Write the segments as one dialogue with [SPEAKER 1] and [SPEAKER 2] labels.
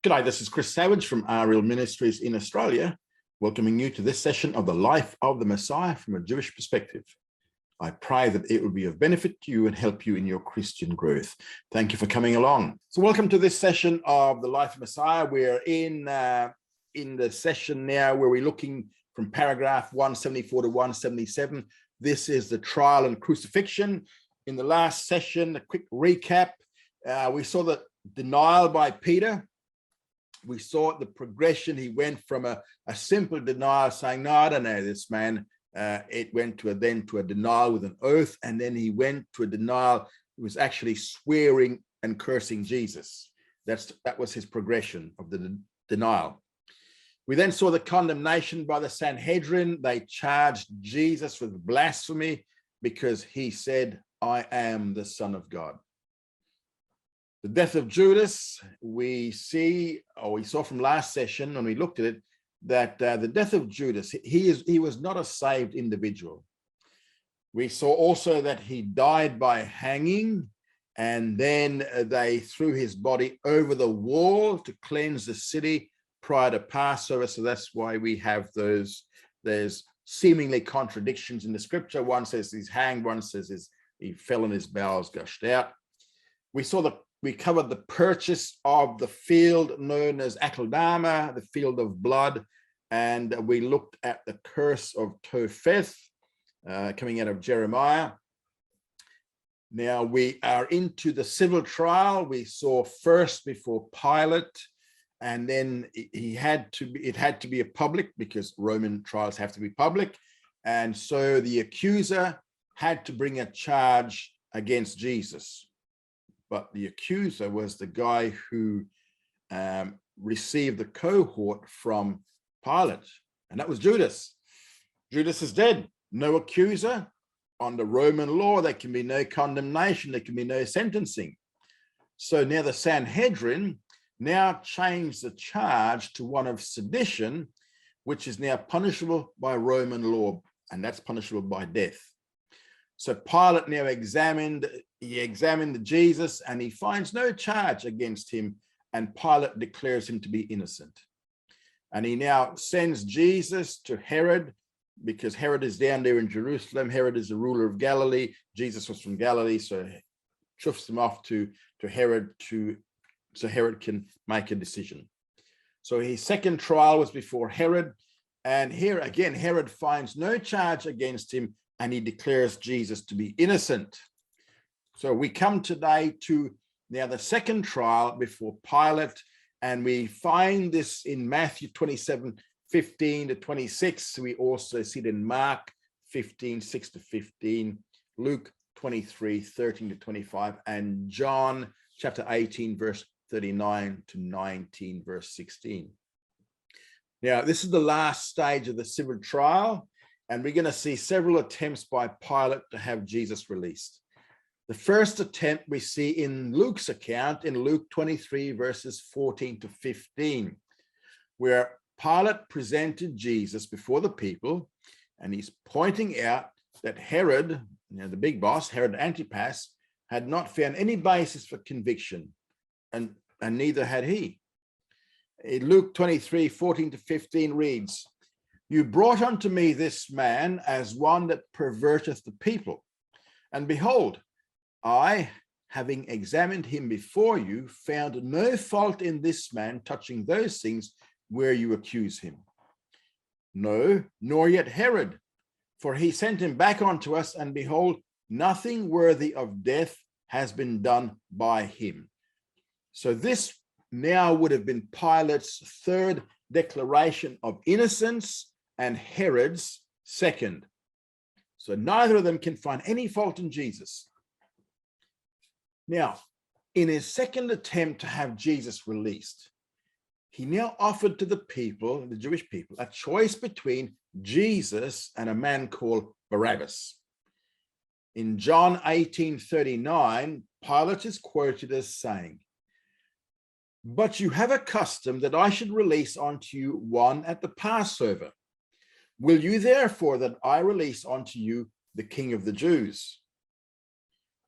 [SPEAKER 1] G'day, this is Chris Savage from RL Ministries in Australia, welcoming you to this session of the life of the Messiah from a Jewish perspective. I pray that it will be of benefit to you and help you in your Christian growth. Thank you for coming along. So welcome to this session of the life of Messiah. We're in the session now where we're looking from paragraph 174 to 177. This is the trial and crucifixion. In the last session, a quick recap, we saw the denial by Peter. We saw the progression. He went from a simple denial saying, no, I don't know this man. It went to then to a denial with an oath. And then he went to a denial. He was actually swearing and cursing Jesus. That was his progression of the denial. We then saw the condemnation by the Sanhedrin. They charged Jesus with blasphemy because he said, I am the Son of God. The death of Judas, we saw from last session when we looked at it, that the death of Judas, he was not a saved individual. We saw also that he died by hanging, and then they threw his body over the wall to cleanse the city prior to Passover. So that's why we have there's seemingly contradictions in the scripture. One says he's hanged, one says he fell and his bowels gushed out. We covered the purchase of the field known as Akeldama, the field of blood, and we looked at the curse of Topheth coming out of Jeremiah. Now we are into the civil trial. We saw first before Pilate, and then it had to be a public, because Roman trials have to be public, and so the accuser had to bring a charge against Jesus. But the accuser was the guy who received the cohort from Pilate, and that was Judas. Judas is dead. No accuser. Under Roman law, there can be no condemnation. There can be no sentencing. So now the Sanhedrin now changed the charge to one of sedition, which is now punishable by Roman law, and that's punishable by death. So Pilate now examined Jesus, and he finds no charge against him, and Pilate declares him to be innocent. And he now sends Jesus to Herod, because Herod is down there in Jerusalem. Herod is the ruler of Galilee. Jesus was from Galilee, so chuffs him off to Herod so Herod can make a decision. So his second trial was before Herod, and here again, Herod finds no charge against him, and he declares Jesus to be innocent. So we come today to now the second trial before Pilate, and we find this in Matthew 27:15 to 26. We also see it in Mark 15:6 to 15, Luke 23:13 to 25, and John chapter 18, verse 39 to 19, verse 16. Now, this is the last stage of the civil trial, and we're going to see several attempts by Pilate to have Jesus released. The first attempt we see in Luke's account in Luke 23, verses 14 to 15, where Pilate presented Jesus before the people, and he's pointing out that Herod, the big boss, Herod Antipas, had not found any basis for conviction, and neither had he. In Luke 23, 14 to 15 reads, You brought unto me this man as one that perverteth the people. And behold, I, having examined him before you, found no fault in this man touching those things where you accuse him. No, nor yet Herod, for he sent him back unto us, and behold, nothing worthy of death has been done by him. So this now would have been Pilate's third declaration of innocence, and Herod's second. So neither of them can find any fault in Jesus. Now, in his second attempt to have Jesus released, he now offered to the people, the Jewish people, a choice between Jesus and a man called Barabbas. In John 18:39, Pilate is quoted as saying, But you have a custom that I should release unto you one at the Passover. Will you therefore that I release unto you the King of the Jews?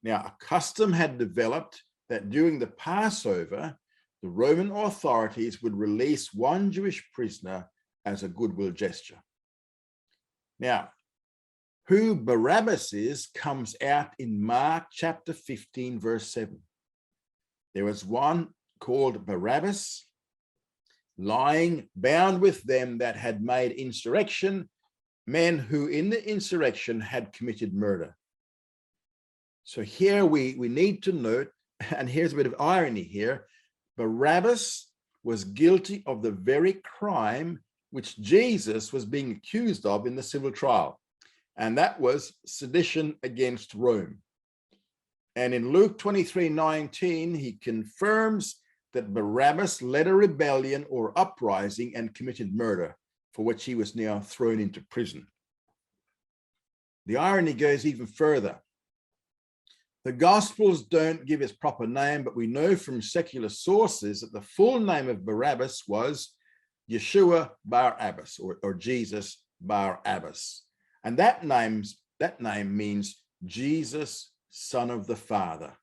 [SPEAKER 1] Now, a custom had developed that during the Passover, the Roman authorities would release one Jewish prisoner as a goodwill gesture. Now, who Barabbas is comes out in Mark chapter 15, verse 7. There was one called Barabbas, lying bound with them that had made insurrection, men who in the insurrection had committed murder. So here we need to note, and here's a bit of irony here, Barabbas was guilty of the very crime which Jesus was being accused of in the civil trial, and that was sedition against Rome. And in Luke 23:19, he confirms that Barabbas led a rebellion or uprising and committed murder, for which he was now thrown into prison. The irony goes even further. The Gospels don't give his proper name, but we know from secular sources that the full name of Barabbas was Yeshua Bar Abbas, or Jesus Bar Abbas. And that name means Jesus, Son of the Father.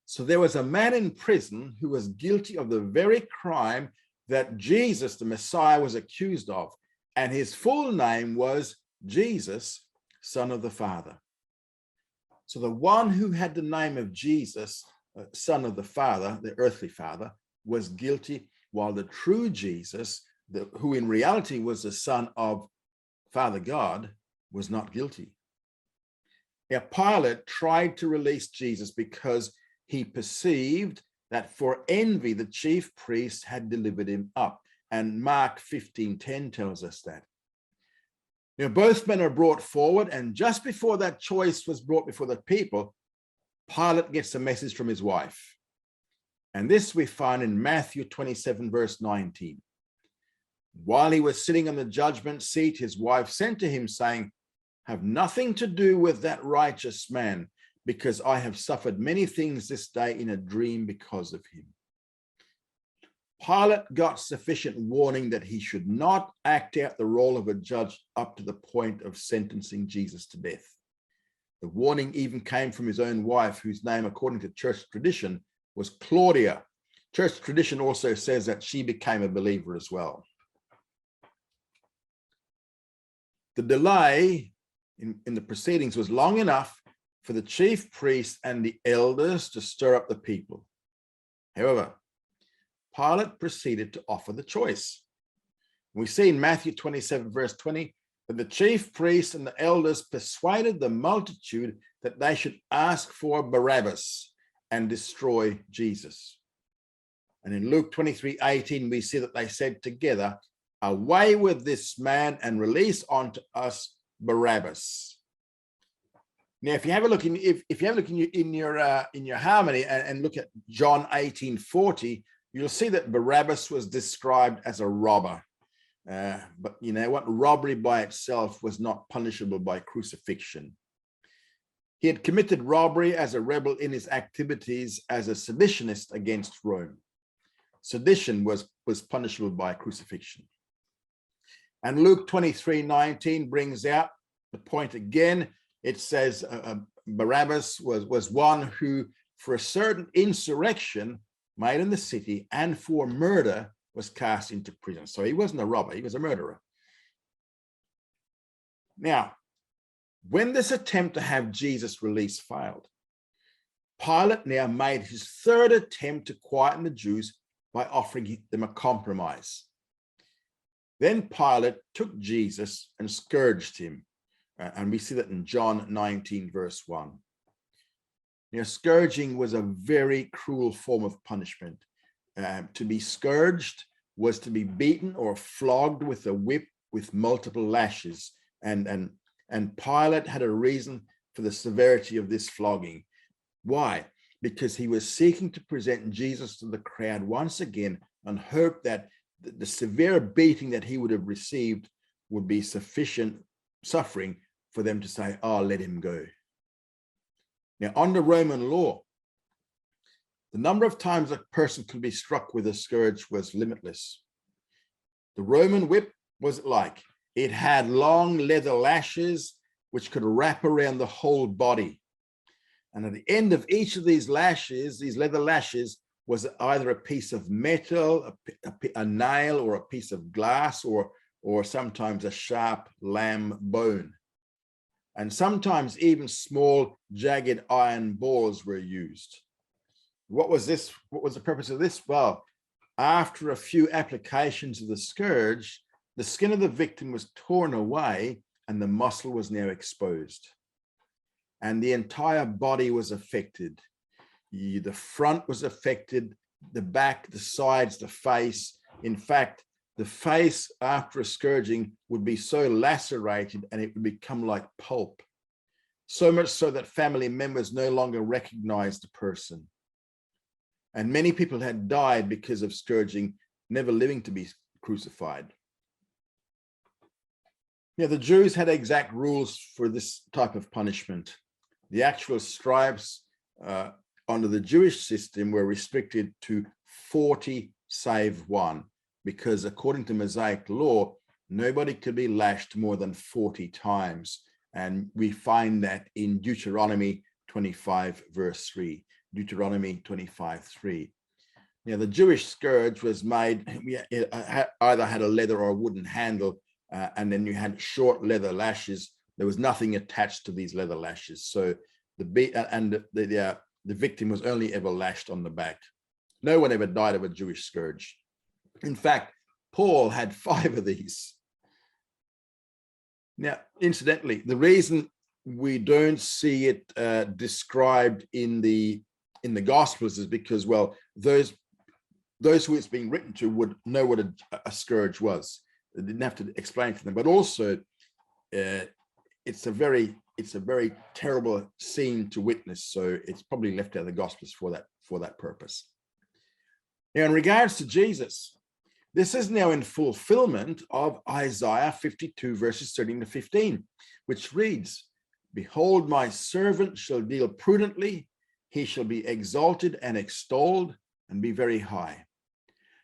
[SPEAKER 1] So there was a man in prison who was guilty of the very crime that Jesus, the Messiah, was accused of. And his full name was Jesus, Son of the Father. So the one who had the name of Jesus, Son of the Father, the earthly Father, was guilty, while the true Jesus, who in reality was the Son of Father God, was not guilty. Now, Pilate tried to release Jesus because he perceived that for envy, the chief priests had delivered him up. And Mark 15:10 tells us that. Now, both men are brought forward, and just before that choice was brought before the people, Pilate gets a message from his wife. And this we find in Matthew 27, verse 19. While he was sitting on the judgment seat, his wife sent to him, saying, "Have nothing to do with that righteous man, because I have suffered many things this day in a dream because of him." Pilate got sufficient warning that he should not act out the role of a judge up to the point of sentencing Jesus to death. The warning even came from his own wife, whose name, according to church tradition, was Claudia. Church tradition also says that she became a believer as well. The delay in the proceedings was long enough for the chief priests and the elders to stir up the people. However, Pilate proceeded to offer the choice. We see in Matthew 27, verse 20, that the chief priests and the elders persuaded the multitude that they should ask for Barabbas and destroy Jesus. And in Luke 23:18, we see that they said together, "Away with this man and release unto us Barabbas." Now, if you have a look in your harmony and look at John 18:40, you'll see that Barabbas was described as a robber. But you know what? Robbery by itself was not punishable by crucifixion. He had committed robbery as a rebel in his activities as a seditionist against Rome. Sedition was punishable by crucifixion. And Luke 23:19 brings out the point again. It says Barabbas was one who, for a certain insurrection made in the city and for murder, was cast into prison. So he wasn't a robber, he was a murderer. Now, when this attempt to have Jesus released failed, Pilate now made his third attempt to quieten the Jews by offering them a compromise. Then Pilate took Jesus and scourged him. And we see that in John 19, verse 1. Now, scourging was a very cruel form of punishment. To be scourged was to be beaten or flogged with a whip with multiple lashes. And Pilate had a reason for the severity of this flogging. Why? Because he was seeking to present Jesus to the crowd once again and hope that the severe beating that he would have received would be sufficient suffering for them to say, "Oh, let him go." Now, under Roman law, the number of times a person could be struck with a scourge was limitless. The Roman whip was like, it had long leather lashes which could wrap around the whole body. And at the end of each of these lashes, these leather lashes, was either a piece of metal, a nail, or a piece of glass, or sometimes a sharp lamb bone. And sometimes even small jagged iron balls were used. What was this? What was the purpose of this? Well, after a few applications of the scourge, the skin of the victim was torn away and the muscle was now exposed. And the entire body was affected. The front was affected, the back, the sides, the face. In fact, the face after a scourging would be so lacerated and it would become like pulp. So much so that family members no longer recognized the person. And many people had died because of scourging, never living to be crucified. The Jews had exact rules for this type of punishment. The actual stripes under the Jewish system were restricted to 40 save 1, because according to Mosaic law, nobody could be lashed more than 40 times. And we find that in Deuteronomy 25, verse 3. Deuteronomy 25:3. The Jewish scourge was made, it either had a leather or a wooden handle, and then you had short leather lashes. There was nothing attached to these leather lashes. So the victim was only ever lashed on the back. No one ever died of a Jewish scourge. In fact, Paul had 5 of these. Now, incidentally, the reason we don't see it described in the Gospels is because, well, those who it's being written to would know what a scourge was. They didn't have to explain to them. But also, it's a very terrible scene to witness. So it's probably left out of the Gospels for that purpose. Now, in regards to Jesus, this is now in fulfillment of Isaiah 52, verses 13 to 15, which reads, "Behold, my servant shall deal prudently. He shall be exalted and extolled and be very high.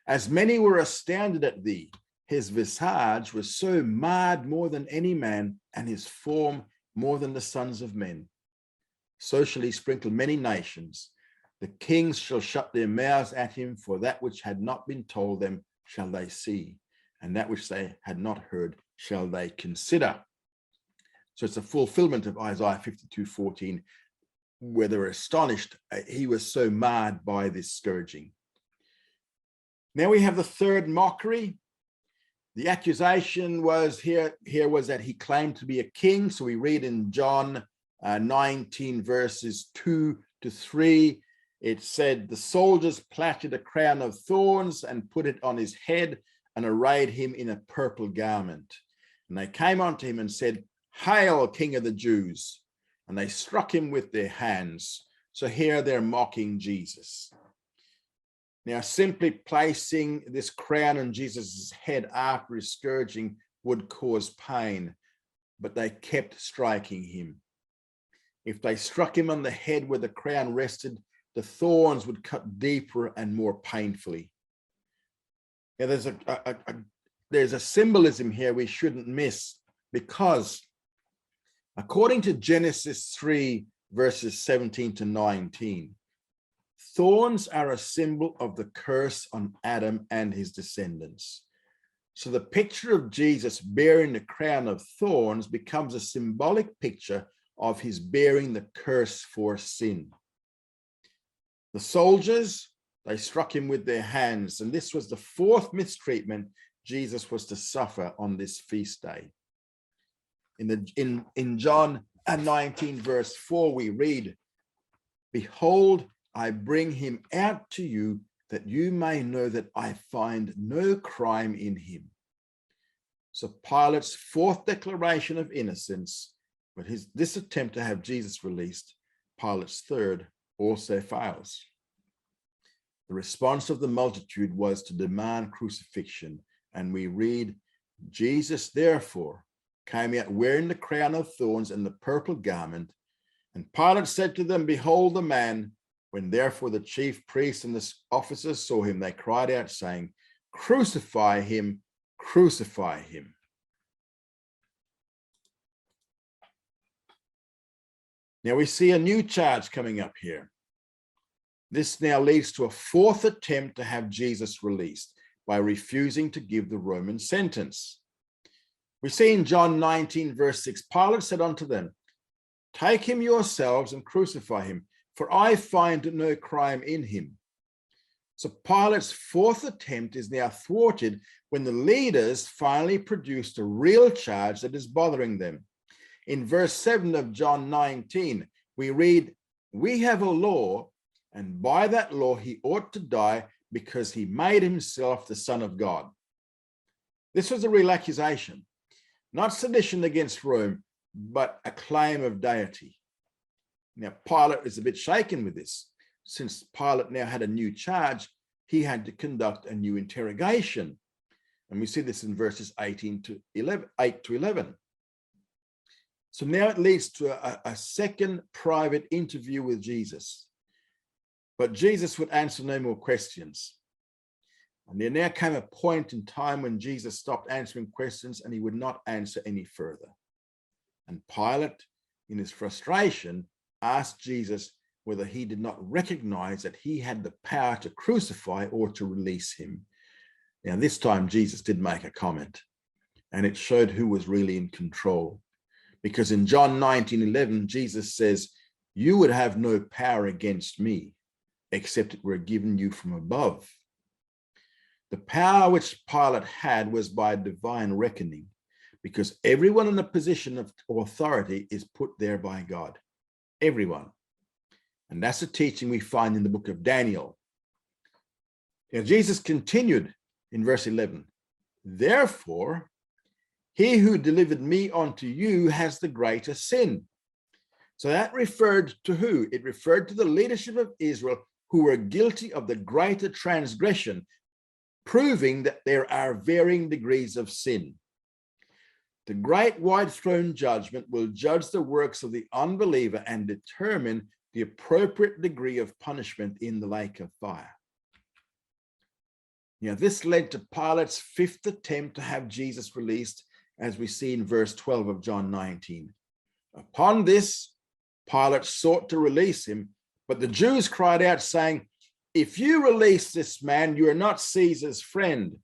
[SPEAKER 1] As many were astounded at thee, his visage was so marred more than any man, and his form more than the sons of men. So shall he sprinkle many nations. The kings shall shut their mouths at him, for that which had not been told them shall they see, and that which they had not heard shall they consider." So it's a fulfillment of Isaiah 52:14, where they were astonished. He was so marred by this scourging. Now we have the third mockery. The accusation was here was that he claimed to be a king. So we read in John 19, verses 2 to 3, it said, "The soldiers plaited a crown of thorns and put it on his head and arrayed him in a purple garment. And they came unto him and said, 'Hail, King of the Jews!' And they struck him with their hands." So here they're mocking Jesus. Now, simply placing this crown on Jesus' head after his scourging would cause pain, but they kept striking him. If they struck him on the head where the crown rested, the thorns would cut deeper and more painfully. Now, there's a symbolism here we shouldn't miss, because according to Genesis 3, verses 17 to 19, thorns are a symbol of the curse on Adam and his descendants. So the picture of Jesus bearing the crown of thorns becomes a symbolic picture of his bearing the curse for sin. The soldiers, they struck him with their hands, and this was the 4th mistreatment Jesus was to suffer on this feast day. In John 19, verse 4, we read, "Behold, I bring him out to you that you may know that I find no crime in him." So Pilate's 4th declaration of innocence, but this attempt to have Jesus released, Pilate's 3rd, also fails. The response of the multitude was to demand crucifixion, and we read, "Jesus therefore came out wearing the crown of thorns and the purple garment, and Pilate said to them, Behold the man. When therefore the chief priests and the officers saw him, they cried out, saying, Crucify him, crucify him." Now we see a new charge coming up here. This now leads to a fourth attempt to have Jesus released by refusing to give the Roman sentence. We see in John 19, verse 6, Pilate said unto them, "Take him yourselves and crucify him, for I find no crime in him." So Pilate's fourth attempt is now thwarted when the leaders finally produced a real charge that is bothering them. In verse 7 of John 19, we read, "We have a law, and by that law he ought to die because he made himself the Son of God." This was a real accusation, not sedition against Rome, but a claim of deity. Now, Pilate is a bit shaken with this. Since Pilate now had a new charge, he had to conduct a new interrogation. And we see this in verses 8 to 11. So now it leads to a second private interview with Jesus. But Jesus would answer no more questions. And there now came a point in time when Jesus stopped answering questions and he would not answer any further. And Pilate, in his frustration, asked Jesus whether he did not recognize that he had the power to crucify or to release him. Now, this time Jesus did make a comment, and it showed who was really in control. Because in John 19:11, Jesus says, "You would have no power against me, except it were given you from above." The power which Pilate had was by divine reckoning, because everyone in a position of authority is put there by God. Everyone. And that's a teaching we find in the book of Daniel. Now, Jesus continued in verse 11, "Therefore, he who delivered me unto you has the greater sin." So that referred to who? It referred to the leadership of Israel, who were guilty of the greater transgression, proving that there are varying degrees of sin. The great white throne judgment will judge the works of the unbeliever and determine the appropriate degree of punishment in the lake of fire. Now, this led to Pilate's fifth attempt to have Jesus released, as we see in verse 12 of John 19. Upon this, Pilate sought to release him, but the Jews cried out, saying, "If you release this man, you are not Caesar's friend.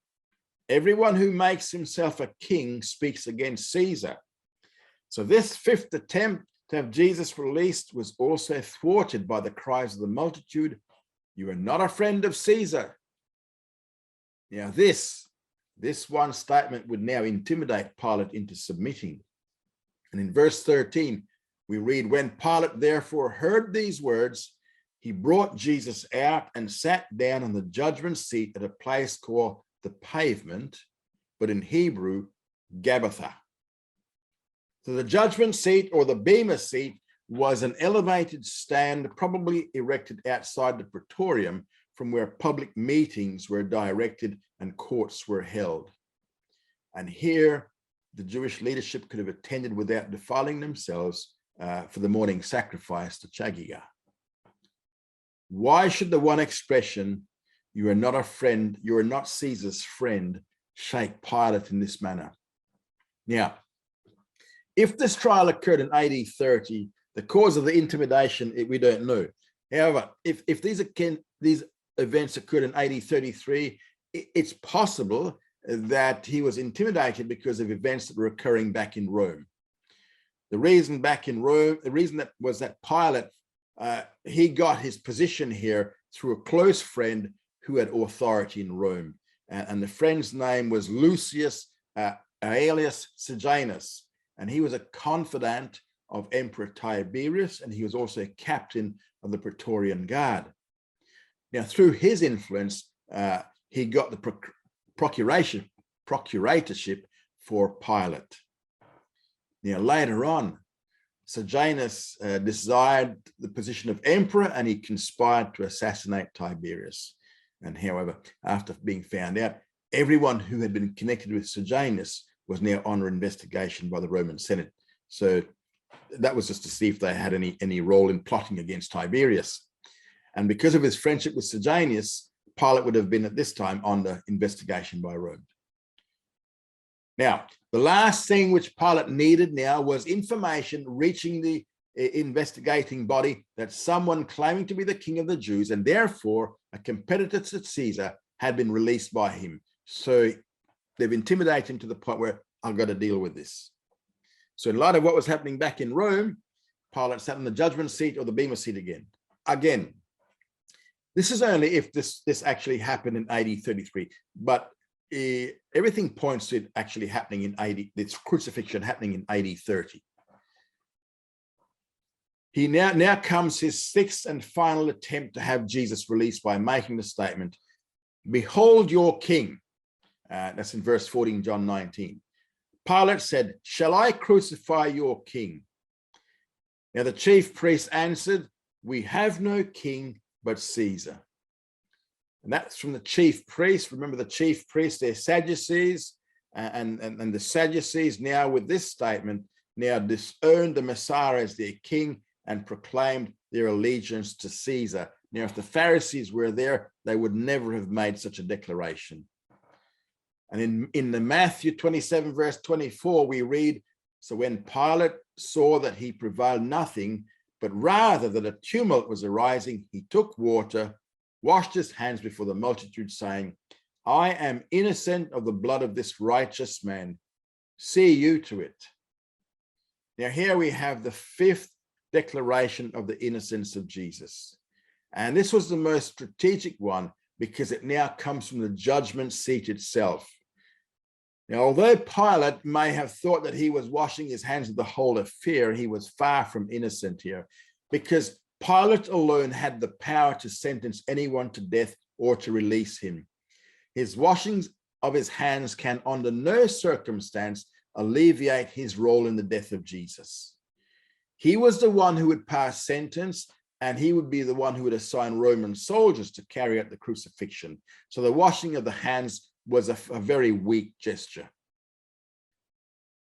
[SPEAKER 1] Everyone who makes himself a king speaks against Caesar." So this fifth attempt to have Jesus released was also thwarted by the cries of the multitude, "You are not a friend of Caesar." Now this one statement would now intimidate Pilate into submitting. And in verse 13, we read, "When Pilate therefore heard these words, he brought Jesus out and sat down on the judgment seat at a place called the Pavement, but in Hebrew, Golgotha. So the judgment seat, or the bema seat, was an elevated stand probably erected outside the Praetorium, from where public meetings were directed and courts were held. And here the Jewish leadership could have attended without defiling themselves for the morning sacrifice to Chagiga. Why should the one expression, "You are not a friend, you are not Caesar's friend," shake Pilate in this manner? Now, if this trial occurred in AD 30, the cause of the intimidation, we don't know. However, if these events occurred in AD 33, it's possible that he was intimidated because of events that were occurring back in Rome. The reason that was that Pilate, he got his position here through a close friend who had authority in Rome. And the friend's name was Lucius Aelius Sejanus. And he was a confidant of Emperor Tiberius, and he was also a captain of the Praetorian Guard. Now, through his influence, he got the procuratorship for Pilate. Now, later on, Sejanus desired the position of emperor, and he conspired to assassinate Tiberius. And however, after being found out, everyone who had been connected with Sejanus was now under investigation by the Roman Senate. So that was just to see if they had any role in plotting against Tiberius. And because of his friendship with Sejanus, Pilate would have been at this time under investigation by Rome. Now, the last thing which Pilate needed now was information reaching the investigating body that someone claiming to be the king of the Jews and therefore a competitor to Caesar had been released by him. So they've intimidated him to the point where I've got to deal with this. So in light of what was happening back in Rome, Pilate sat in the judgment seat or the bema seat again. Again, this is only if this actually happened in AD 33, but everything points to it actually happening in AD, this crucifixion happening in AD 30. He now comes his sixth and final attempt to have Jesus released by making the statement, "Behold your king." That's in verse 14, John 19. Pilate said, "Shall I crucify your king?" Now the chief priest answered, "We have no king but Caesar." And that's from the chief priest. Remember, the chief priests, they're Sadducees, and the Sadducees now with this statement now disowned the Messiah as their king and proclaimed their allegiance to Caesar. Now, if the Pharisees were there, they would never have made such a declaration. And in the Matthew 27, verse 24, we read, "So when Pilate saw that he prevailed nothing, but rather that a tumult was arising, he took water, washed his hands before the multitude, saying, I am innocent of the blood of this righteous man. See you to it." Now here we have the fifth declaration of the innocence of Jesus. And this was the most strategic one because it now comes from the judgment seat itself. Now, although Pilate may have thought that he was washing his hands of the whole affair, he was far from innocent here, because Pilate alone had the power to sentence anyone to death or to release him. His washing of his hands can under no circumstance alleviate his role in the death of Jesus. He was the one who would pass sentence, and he would be the one who would assign Roman soldiers to carry out the crucifixion. So the washing of the hands was a very weak gesture.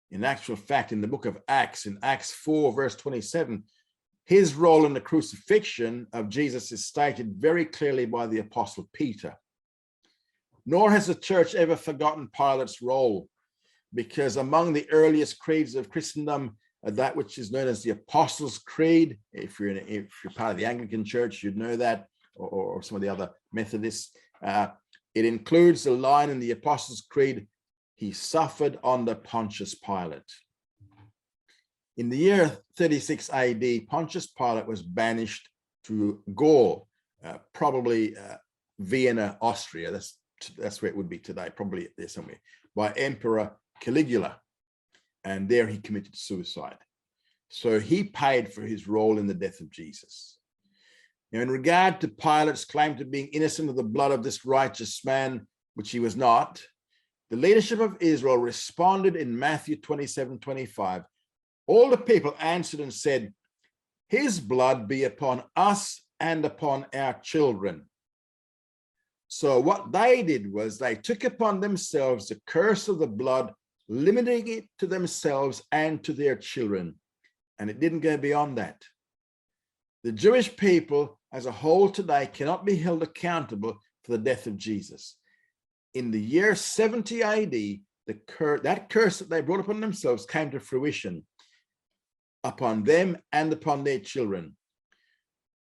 [SPEAKER 1] In actual fact, in the book of Acts, in Acts 4, verse 27, his role in the crucifixion of Jesus is stated very clearly by the Apostle Peter. Nor has the church ever forgotten Pilate's role, because among the earliest creeds of Christendom, that which is known as the Apostles' Creed, if you're part of the Anglican Church, you'd know that, or some of the other Methodists, it includes the line in the Apostles' Creed, "He suffered under Pontius Pilate." In the year 36 AD, Pontius Pilate was banished to Gaul, probably Vienna, Austria. That's where it would be today, probably there somewhere, by Emperor Caligula. And there he committed suicide. So he paid for his role in the death of Jesus. Now, in regard to Pilate's claim to being innocent of the blood of this righteous man, which he was not, the leadership of Israel responded in Matthew 27:25. All the people answered and said, "His blood be upon us and upon our children." So what they did was they took upon themselves the curse of the blood, limiting it to themselves and to their children. And it didn't go beyond that. The Jewish people as a whole today cannot be held accountable for the death of Jesus. In the year 70 AD, that curse that they brought upon themselves came to fruition upon them and upon their children.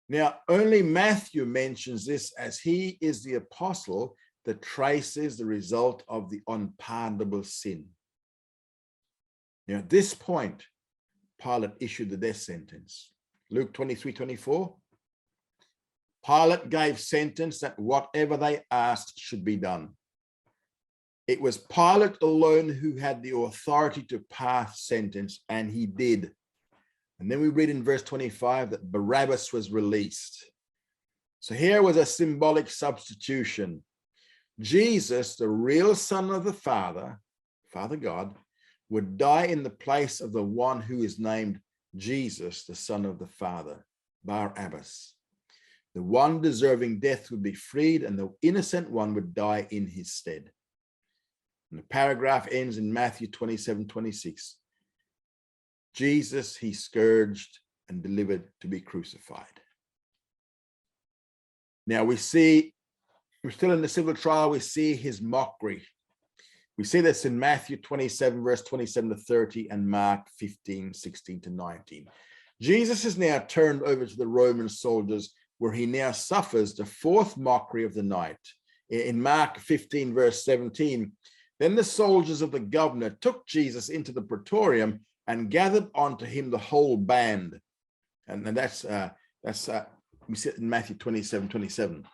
[SPEAKER 1] Now, only Matthew mentions this, as he is the apostle that traces the result of the unpardonable sin. Now, at this point, Pilate issued the death sentence. Luke 23:24. Pilate gave sentence that whatever they asked should be done. It was Pilate alone who had the authority to pass sentence, and he did. And then we read in verse 25 that Barabbas was released. So here was a symbolic substitution. Jesus, the real Son of the Father, Father God, would die in the place of the one who is named Jesus, the Son of the Father, Barabbas. The one deserving death would be freed, and the innocent one would die in his stead. And the paragraph ends in Matthew 27:26. Jesus he scourged and delivered to be crucified. Now we see, we're still in the civil trial, we see his mockery. We see this in Matthew 27, verse 27 to 30, and Mark 15, 16 to 19. Jesus is now turned over to the Roman soldiers, where he now suffers the fourth mockery of the night. In Mark 15, verse 17, then the soldiers of the governor took Jesus into the praetorium and gathered onto him the whole band. And that's we see it in Matthew 27:27.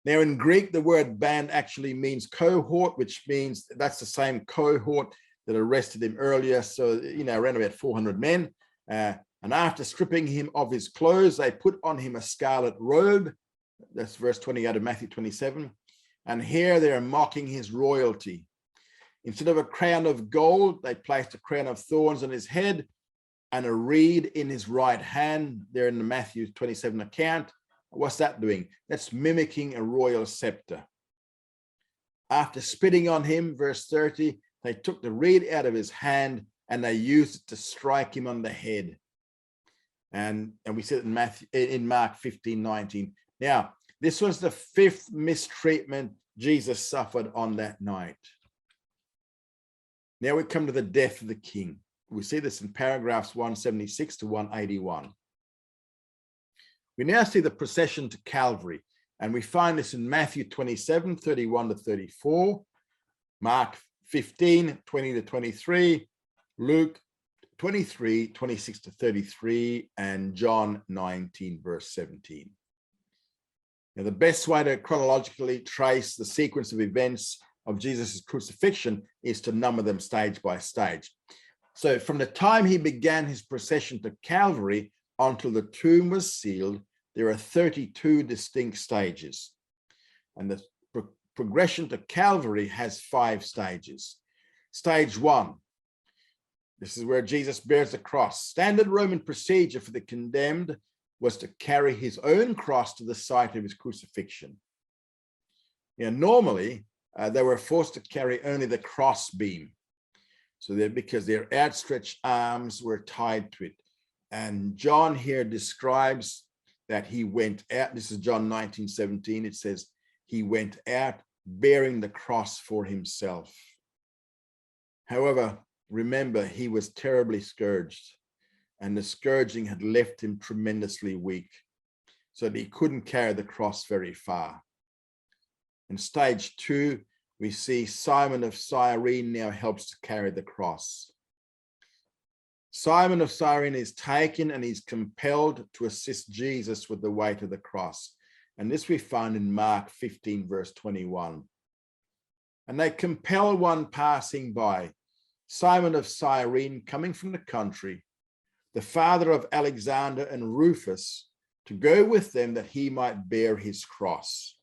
[SPEAKER 1] Now in Greek, the word band actually means cohort, which means that's the same cohort that arrested him earlier. So, around about 400 men. And after stripping him of his clothes, they put on him a scarlet robe. That's verse 28 of Matthew 27. And here they are mocking his royalty. Instead of a crown of gold, they placed a crown of thorns on his head and a reed in his right hand. There in the Matthew 27 account. What's that doing? That's mimicking a royal scepter. After spitting on him, verse 30, they took the reed out of his hand and they used it to strike him on the head. And we see it in Mark 15:19. Now, this was the fifth mistreatment Jesus suffered on that night. Now we come to the death of the king. We see this in paragraphs 176 to 181. We now see the procession to Calvary, and we find this in Matthew 27:31 to 34, Mark 15:20 to 23, Luke 23:26 to 33, and John 19, verse 17. Now, the best way to chronologically trace the sequence of events of Jesus' crucifixion is to number them stage by stage. So from the time he began his procession to Calvary until the tomb was sealed, there are 32 distinct stages. And the progression to Calvary has 5 stages. Stage 1, this is where Jesus bears the cross. Standard Roman procedure for the condemned was to carry his own cross to the site of his crucifixion. Normally, they were forced to carry only the cross beam, because their outstretched arms were tied to it. And John here describes that he went out. This is John 19:17. It says he went out bearing the cross for himself. However, remember, he was terribly scourged, and the scourging had left him tremendously weak, so that he couldn't carry the cross very far. In stage 2, we see Simon of Cyrene now helps to carry the cross. Simon of Cyrene is taken and he's compelled to assist Jesus with the weight of the cross. And this we find in Mark 15, verse 21. And they compel one passing by, Simon of Cyrene, coming from the country, the father of Alexander and Rufus, to go with them that he might bear his cross.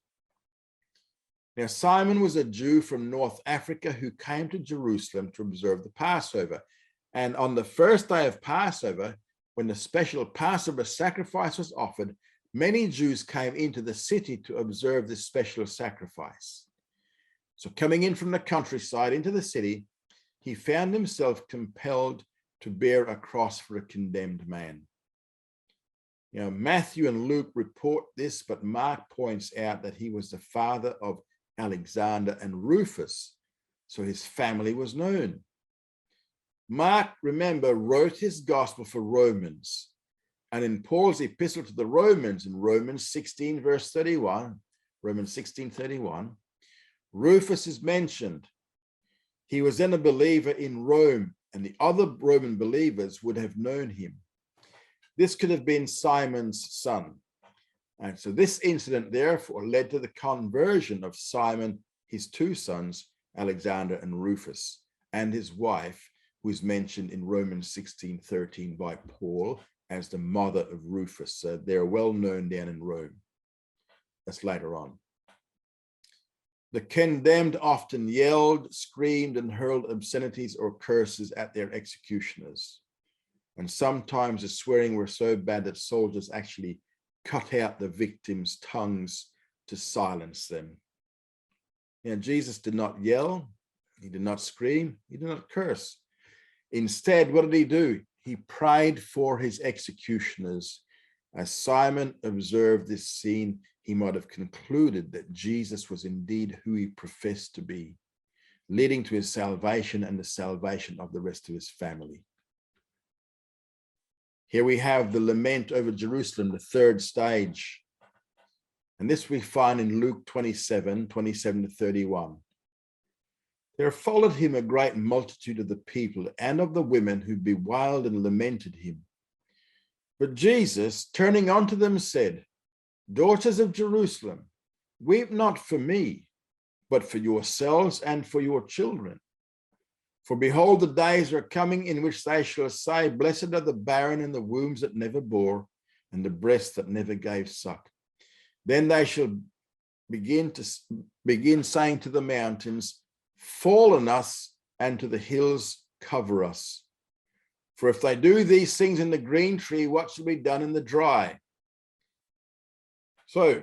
[SPEAKER 1] Now, Simon was a Jew from North Africa who came to Jerusalem to observe the Passover. And on the first day of Passover, when the special Passover sacrifice was offered, many Jews came into the city to observe this special sacrifice. So coming in from the countryside into the city, he found himself compelled to bear a cross for a condemned man. Matthew and Luke report this, but Mark points out that he was the father of Alexander and Rufus, so his family was known. Mark, remember, wrote his gospel for Romans, and in Paul's epistle to the Romans, in Romans 16, verse 31, Romans 16:31, Rufus is mentioned. He was then a believer in Rome, and the other Roman believers would have known him. This could have been Simon's son. And so this incident therefore led to the conversion of Simon, his 2 sons, Alexander and Rufus, and his wife, who is mentioned in Romans 16:13 by Paul as the mother of Rufus. So they're well known down in Rome. That's later on. The condemned often yelled, screamed, and hurled obscenities or curses at their executioners. And sometimes the swearing were so bad that soldiers actually cut out the victims' tongues to silence them. Jesus did not yell, he did not scream, he did not curse. Instead, what did he do? He prayed for his executioners. As Simon observed this scene, he might have concluded that Jesus was indeed who he professed to be, leading to his salvation and the salvation of the rest of his family. Here we have the lament over Jerusalem, the third stage. And this we find in Luke 27:27-31. There followed him a great multitude of the people and of the women who bewailed and lamented him. But Jesus, turning unto them, said, Daughters of Jerusalem, weep not for me, but for yourselves and for your children. For behold, the days are coming in which they shall say, Blessed are the barren and the wombs that never bore, and the breasts that never gave suck. Then they shall begin saying to the mountains, Fall on us, and to the hills cover us. For if they do these things in the green tree, what shall be done in the dry? So,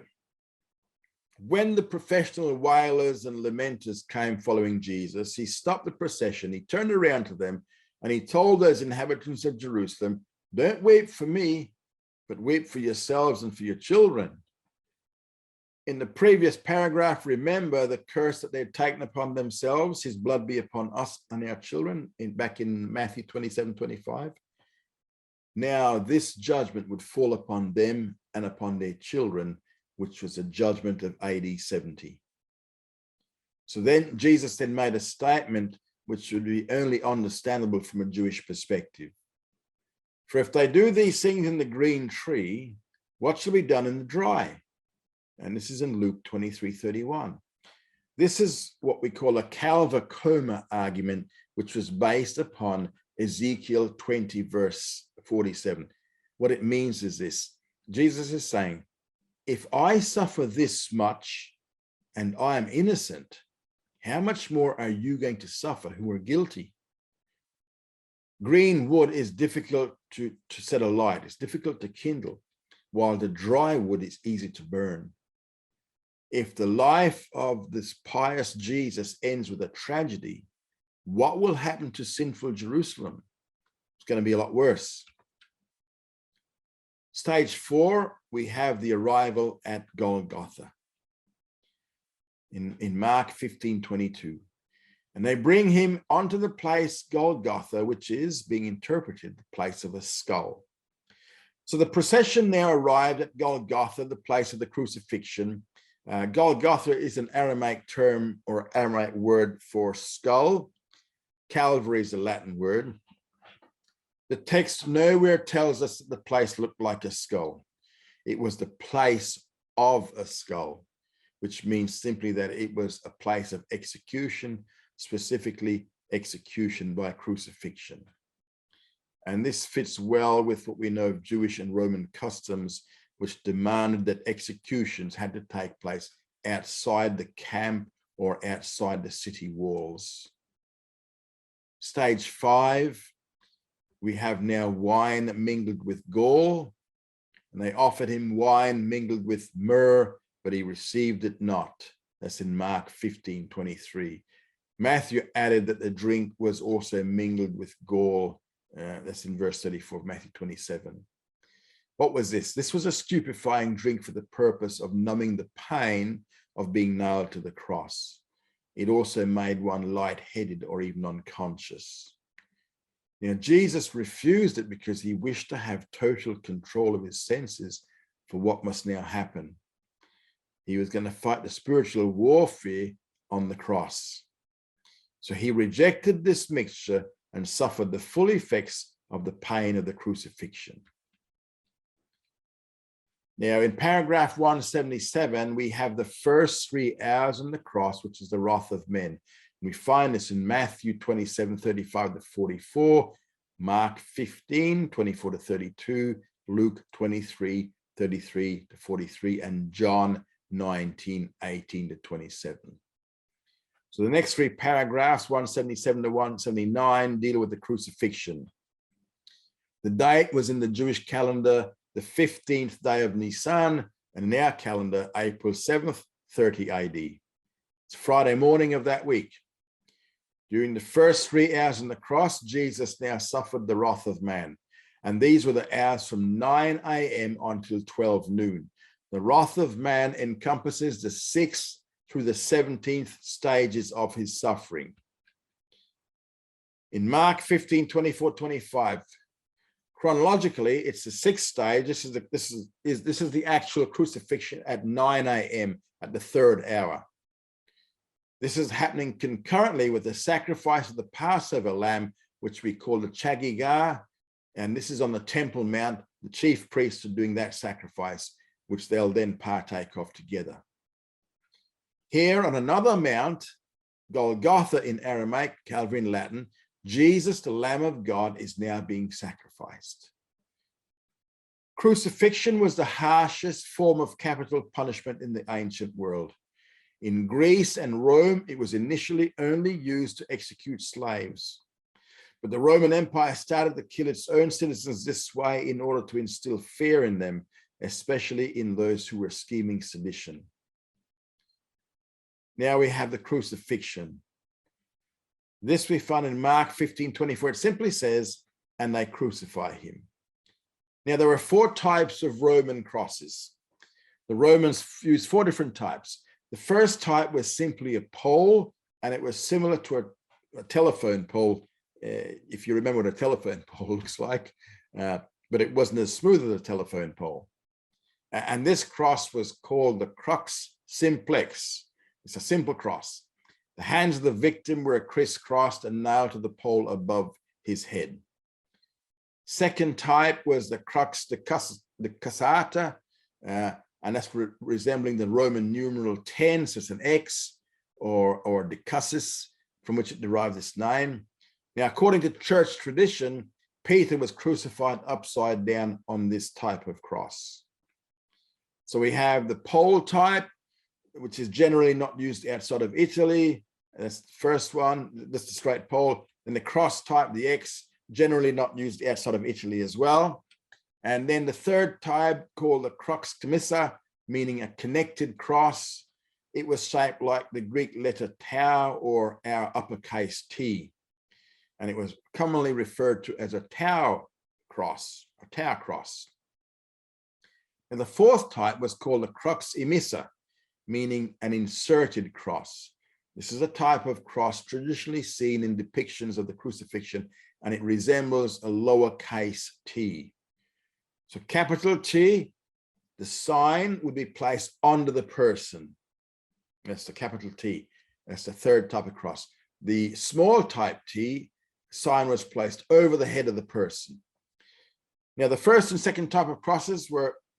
[SPEAKER 1] when the professional wailers and lamenters came following Jesus, he stopped the procession, he turned around to them, and he told those inhabitants of Jerusalem, Don't weep for me, but weep for yourselves and for your children. In the previous paragraph, remember the curse that they had taken upon themselves, his blood be upon us and our children, back in Matthew 27:25. Now this judgment would fall upon them and upon their children, which was a judgment of AD 70. So then Jesus then made a statement which would be only understandable from a Jewish perspective. For if they do these things in the green tree, what shall be done in the dry? And this is in Luke 23:31. This is what we call a Calva-Coma argument, which was based upon Ezekiel 20, verse 47. What it means is this. Jesus is saying, if I suffer this much and I am innocent, how much more are you going to suffer who are guilty? Green wood is difficult to set alight. It's difficult to kindle, while the dry wood is easy to burn. If the life of this pious Jesus ends with a tragedy, what will happen to sinful Jerusalem? It's going to be a lot worse. Stage 4, we have the arrival at Golgotha in Mark 15:22. And they bring him onto the place Golgotha, which is being interpreted the place of a skull. So the procession now arrived at Golgotha, the place of the crucifixion. Golgotha is an Aramaic term or Aramaic word for skull. Calvary is a Latin word. The text nowhere tells us that the place looked like a skull. It was the place of a skull, which means simply that it was a place of execution, specifically execution by crucifixion. And this fits well with what we know of Jewish and Roman customs, which demanded that executions had to take place outside the camp or outside the city walls. Stage 5, we have now wine mingled with gall, and they offered him wine mingled with myrrh, but he received it not. That's in Mark 15:23. Matthew added that the drink was also mingled with gall. That's in verse 34 of Matthew 27. What was this? This was a stupefying drink for the purpose of numbing the pain of being nailed to the cross. It also made one lightheaded or even unconscious. Now, Jesus refused it because he wished to have total control of his senses for what must now happen. He was going to fight the spiritual warfare on the cross. So he rejected this mixture and suffered the full effects of the pain of the crucifixion. Now, in paragraph 177, we have the first 3 hours on the cross, which is the wrath of men. We find this in Matthew 27:35-44, Mark 15:24-32, Luke 23:33-43, and John 19:18-27. So the next 3 paragraphs, 177-179, deal with the crucifixion. The date was in the Jewish calendar the 15th day of Nisan, and in our calendar, April 7th, 30 AD. It's Friday morning of that week. During the first 3 hours on the cross, Jesus now suffered the wrath of man. And these were the hours from 9 a.m. until 12 noon. The wrath of man encompasses the 6th through the 17th stages of his suffering. In Mark 15:24-25, Chronologically, it's the sixth stage. This is the actual crucifixion at 9 a.m. at the third hour. This is happening concurrently with the sacrifice of the Passover lamb, which we call the Chagigar, and this is on the Temple Mount. The chief priests are doing that sacrifice, which they'll then partake of together. Here on another mount, Golgotha in Aramaic, Calvary in Latin, Jesus, the Lamb of God, is now being sacrificed. Crucifixion was the harshest form of capital punishment in the ancient world. In Greece and Rome, it was initially only used to execute slaves. But the Roman Empire started to kill its own citizens this way in order to instill fear in them, especially in those who were scheming sedition. Now we have the crucifixion. This we find in Mark 15:24. It simply says, and they crucify him. Now there were 4 types of Roman crosses. The Romans used 4 different types. The first type was simply a pole, and it was similar to a telephone pole, if you remember what a telephone pole looks like, but it wasn't as smooth as a telephone pole. And this cross was called the crux simplex. It's a simple cross. The hands of the victim were crisscrossed and nailed to the pole above his head. Second type was the crux de cassata, and that's resembling the Roman numeral 10, so it's an X, or de cassis, from which it derived its name. Now, according to church tradition, Peter was crucified upside down on this type of cross. So we have the pole type, which is generally not used outside of Italy. That's the first one, that's the straight pole. Then the cross type, the X, generally not used outside of Italy as well. And then the third type, called the crux commissa, meaning a connected cross. It was shaped like the Greek letter tau, or our uppercase T. And it was commonly referred to as a tau cross, a tau cross. And the fourth type was called the crux emissa, meaning an inserted cross. This is a type of cross traditionally seen in depictions of the crucifixion, and it resembles a lowercase t. So capital T, the sign would be placed under the person. That's the capital T. That's the third type of cross. The small type T, sign was placed over the head of the person. Now, the first and second type of crosses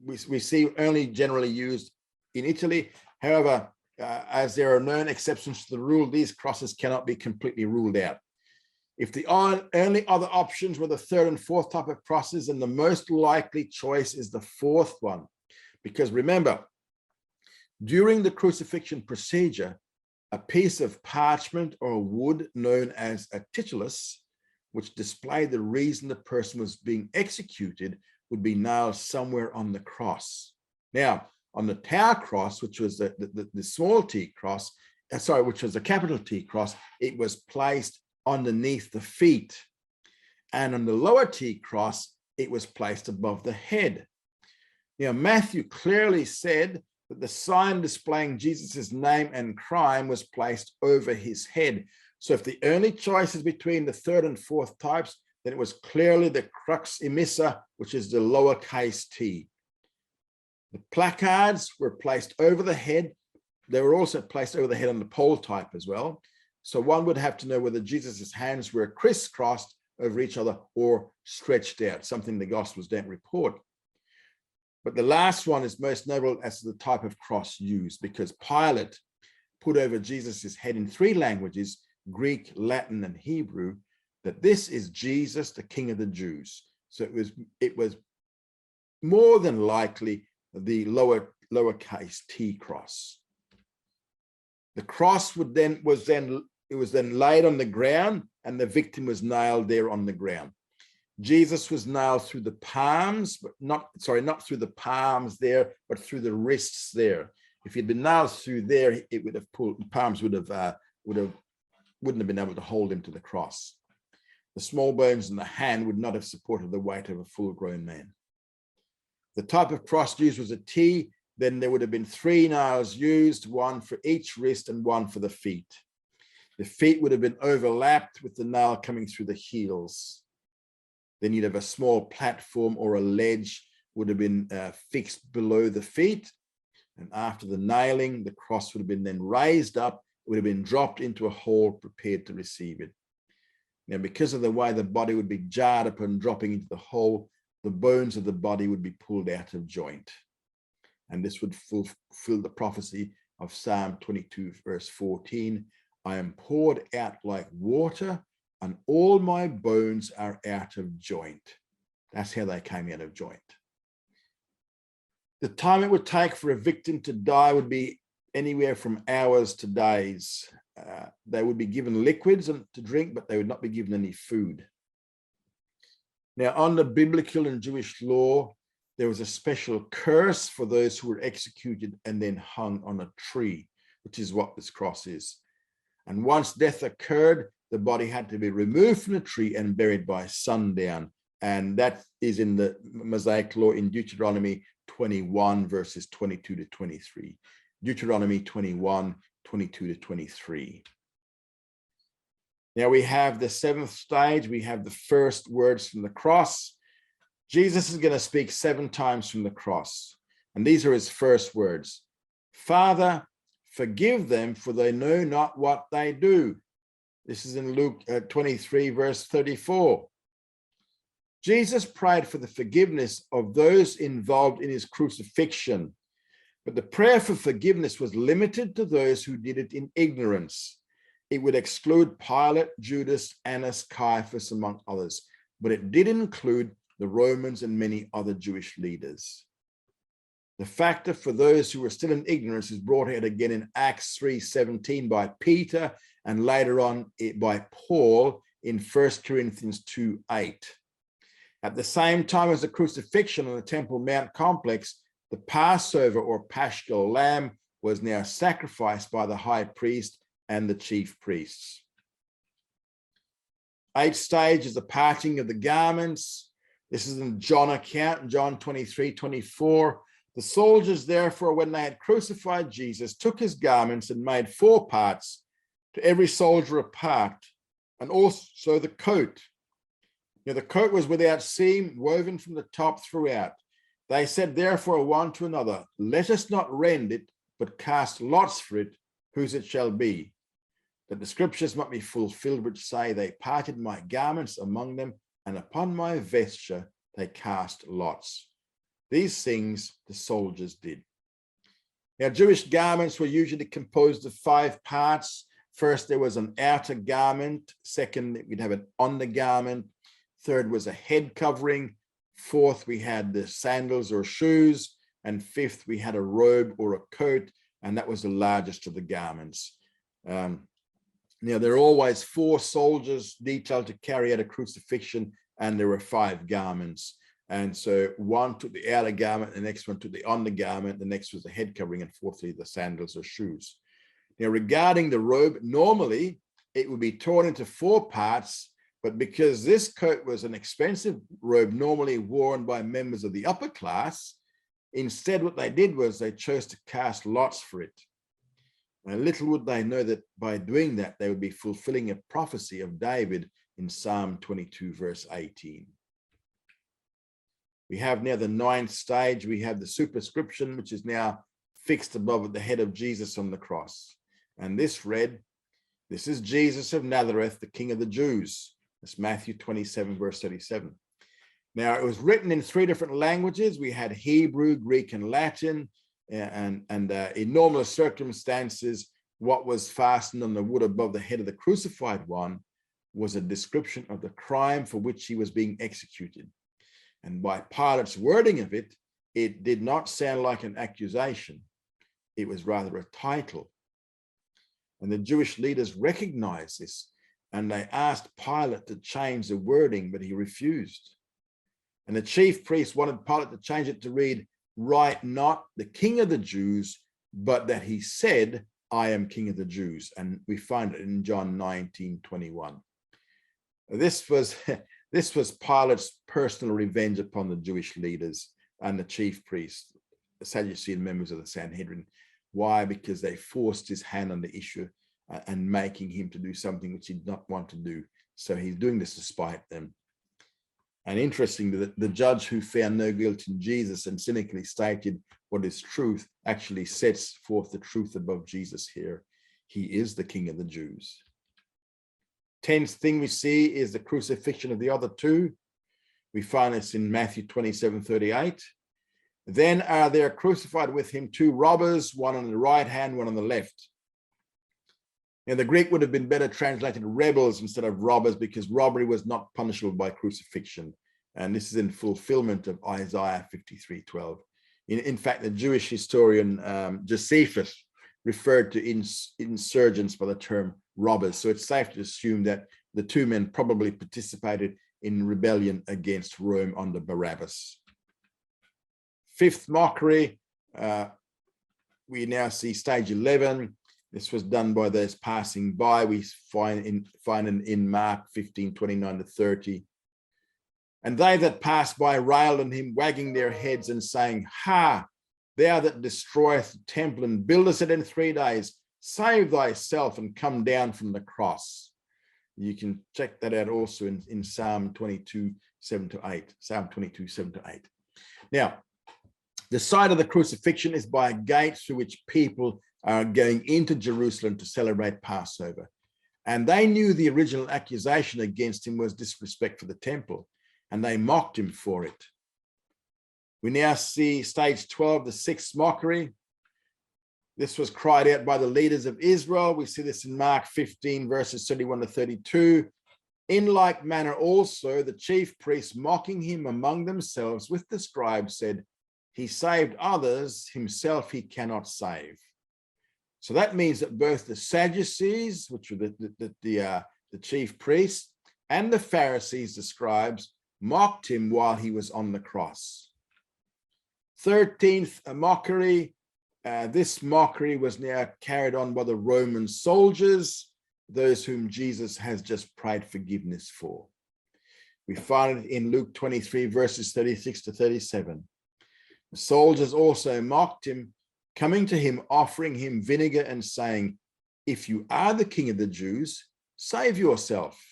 [SPEAKER 1] we see only generally used in Italy. However, as there are known exceptions to the rule, these crosses cannot be completely ruled out. If the only other options were the third and fourth type of crosses, then the most likely choice is the fourth one. Because remember, during the crucifixion procedure, a piece of parchment or wood known as a titulus, which displayed the reason the person was being executed, would be nailed somewhere on the cross. Now, on the tau cross, which was the small t cross, which was the capital T cross, it was placed underneath the feet. And on the lower T cross, it was placed above the head. Now, Matthew clearly said that the sign displaying Jesus's name and crime was placed over his head. So if the only choice is between the third and fourth types, then it was clearly the crux emissa, which is the lowercase t. The placards were placed over the head. They were also placed over the head on the pole type as well. So one would have to know whether Jesus's hands were crisscrossed over each other or stretched out, something the Gospels don't report. But the last one is most notable as the type of cross used, because Pilate put over Jesus's head in 3 languages, Greek, Latin, and Hebrew, that this is Jesus, the King of the Jews. So it was more than likely the lowercase t cross. The cross was then laid on the ground, and the victim was nailed there on the ground. Jesus was nailed through the palms, but not through the palms there, but through the wrists there. If he'd been nailed through there, it would have pulled, the palms wouldn't have been able to hold him to the cross. The small bones in the hand would not have supported the weight of a full-grown man. The type of cross used was a T. Then there would have been 3 nails used, 1 for each wrist and 1 for the feet. The feet would have been overlapped with the nail coming through the heels. Then you'd have a small platform or a ledge would have been fixed below the feet. And after the nailing, the cross would have been then raised up, it would have been dropped into a hole prepared to receive it. Now, because of the way the body would be jarred upon dropping into the hole, the bones of the body would be pulled out of joint. And this would fulfill the prophecy of Psalm 22, verse 14. I am poured out like water, and all my bones are out of joint. That's how they came out of joint. The time it would take for a victim to die would be anywhere from hours to days. They would be given liquids to drink, but they would not be given any food. Now, under biblical and Jewish law, there was a special curse for those who were executed and then hung on a tree, which is what this cross is. And once death occurred, the body had to be removed from the tree and buried by sundown. And that is in the Mosaic law in Deuteronomy 21, verses 22 to 23. Deuteronomy 21, 22 to 23. Now we have the seventh stage. We have the first words from the cross. Jesus is going to speak 7 times from the cross. And these are his first words. Father, forgive them, for they know not what they do. This is in Luke 23, verse 34. Jesus prayed for the forgiveness of those involved in his crucifixion, but the prayer for forgiveness was limited to those who did it in ignorance. It would exclude Pilate, Judas, Annas, Caiaphas, among others, but it did include the Romans and many other Jewish leaders. The factor for those who were still in ignorance is brought out again in Acts 3:17 by Peter and later on by Paul in 1 Corinthians 2:8. At the same time as the crucifixion on the Temple Mount complex, the Passover or Paschal lamb was now sacrificed by the high priest and the chief priests. 8th stage is the parting of the garments. This is in John account, in John 23:24. The soldiers, therefore, when they had crucified Jesus, took his garments and made 4 parts, to every soldier a part, and also the coat. Now, the coat was without seam, woven from the top throughout. They said, therefore, one to another, let us not rend it, but cast lots for it, whose it shall be, that the scriptures might be fulfilled, which say, they parted my garments among them, and upon my vesture they cast lots. These things the soldiers did. Now, Jewish garments were usually composed of 5 parts. First, there was an outer garment. Second, we'd have an undergarment. Third was a head covering. Fourth, we had the sandals or shoes. And fifth, we had a robe or a coat, and that was the largest of the garments. Now, there are always 4 soldiers detailed to carry out a crucifixion, and there were 5 garments. And so one took the outer garment, the next one took the undergarment, the next was the head covering, and fourthly, the sandals or shoes. Now, regarding the robe, normally it would be torn into 4 parts, but because this coat was an expensive robe normally worn by members of the upper class, instead what they did was they chose to cast lots for it. And little would they know that by doing that, they would be fulfilling a prophecy of David in Psalm 22, verse 18. We have now the 9th stage. We have the superscription, which is now fixed above the head of Jesus on the cross. And this read, this is Jesus of Nazareth, the King of the Jews. That's Matthew 27, verse 37. Now, it was written in 3 different languages. We had Hebrew, Greek, and Latin. And in normal circumstances, what was fastened on the wood above the head of the crucified one was a description of the crime for which he was being executed. And by Pilate's wording of it, it did not sound like an accusation. It was rather a title. And the Jewish leaders recognized this, and they asked Pilate to change the wording, but he refused. And the chief priest wanted Pilate to change it to read, write not the King of the Jews, but that he said, I am King of the Jews. And we find it in John 19:21. This was Pilate's personal revenge upon the Jewish leaders and the chief priests, the Sadducean members of the Sanhedrin. Why? Because they forced his hand on the issue and making him to do something which he did not want to do. So he's doing this to spite them. And interestingly, the judge who found no guilt in Jesus and cynically stated what is truth actually sets forth the truth above Jesus here. He is the King of the Jews. 10th thing we see is the crucifixion of the other two. We find this in Matthew 27:38. Then are there crucified with him two robbers, one on the right hand, one on the left. Now, the Greek would have been better translated rebels instead of robbers, because robbery was not punishable by crucifixion. And this is in fulfillment of Isaiah 53:12. In fact, the Jewish historian Josephus referred to insurgents by the term robbers. So it's safe to assume that the two men probably participated in rebellion against Rome under Barabbas. Fifth mockery, we now see stage 11. This was done by those passing by. We find in Mark 15:29-30. And they that passed by railed on him, wagging their heads and saying, "Ha, thou that destroyest the temple and buildest it in 3 days, save thyself and come down from the cross." You can check that out also in Psalm 22:7-8. Psalm 22:7-8. Now, the site of the crucifixion is by a gate through which people are going into Jerusalem to celebrate Passover. And they knew the original accusation against him was disrespect for the temple, and they mocked him for it. We now see stage 12, the Sixth Mockery. This was cried out by the leaders of Israel. We see this in Mark 15:31-32. In like manner also, the chief priests, mocking him among themselves with the scribes, said, "He saved others, himself he cannot save." So that means that both the Sadducees, which were the chief priests, and the Pharisees, the scribes, mocked him while he was on the cross. 13th mockery. This mockery was now carried on by the Roman soldiers, those whom Jesus has just prayed forgiveness for. We find it in Luke 23:36-37. The soldiers also mocked him, coming to him, offering him vinegar and saying, "If you are the King of the Jews, save yourself."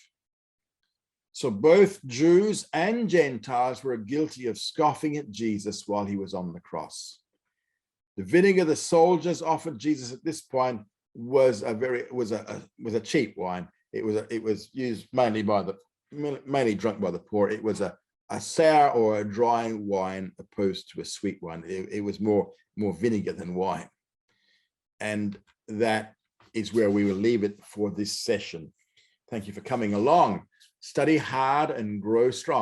[SPEAKER 1] So both Jews and Gentiles were guilty of scoffing at Jesus while he was on the cross. The vinegar the soldiers offered Jesus at this point was a cheap wine. It was used mainly drunk by the poor. It was a sour or a dry wine opposed to a sweet one. It was more vinegar than wine. And that is where we will leave it for this session. Thank you for coming along. Study hard and grow strong.